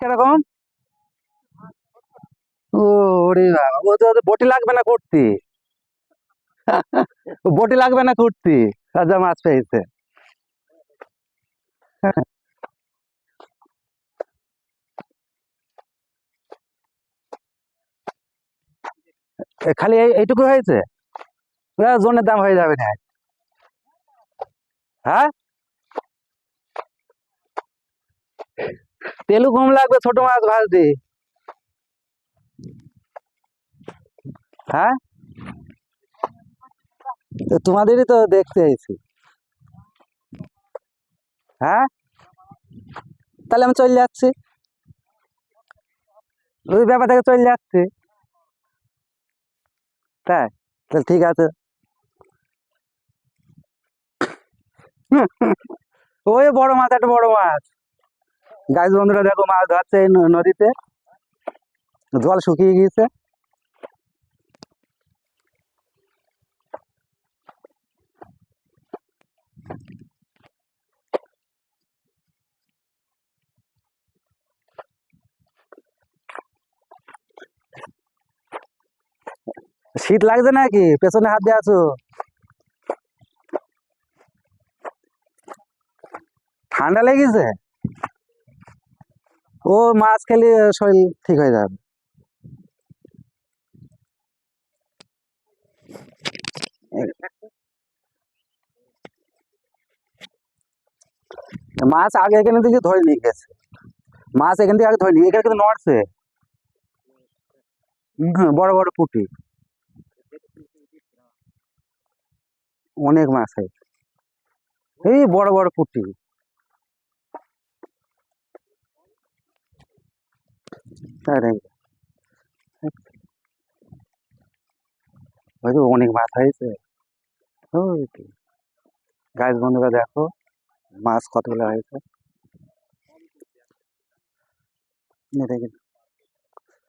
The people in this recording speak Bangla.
কিরকম? ও ওরে বাবা, ও তো বটি লাগবে না করতে। বটি লাগবে না করতে, রাজা মাছ পেয়েছে। খালি এইটুকু হয়েছে, জনের দাম হয়ে যাবে না? হ্যাঁ, তেলও কম লাগবে ছোট মাছ ভাজতে। হ্যাঁ, তো তোমাদেরই তো দেখতে এসেছি। হ্যাঁ, তাহলে আমি চলে যাচ্ছি, ওই ব্যাপার থেকে চলে যাচ্ছি। তাই, তাহলে ঠিক আছে। ওই বড় মাছ, একটা বড় মাছ। গাইজ বন্ধুরা দেখো, মাছ ধরছে এই নদীতে, জল শুকিয়ে গিয়েছে। শীত লাগছে নাকি? পেছনে হাত দিয়ে আছো? ঠান্ডা লেগেছে? ও মাছ খেলে শরীর ঠিক হয়ে যাবে। মাছ আগে এখানে থেকে ধরে নিয়ে গেছে, মাছ এখান থেকে আগে ধরে নিয়ে, এখানে কিন্তু নড়ছে। বড় বড় পুঁটি, অনেক মাছ হয়। এই বড় বড় পুঁটি। আরে, হয়তো অনেক মাছ হয়েছে। ওই গাছ বন্ধুরা দেখো, মাছ কতগুলো হয়েছে।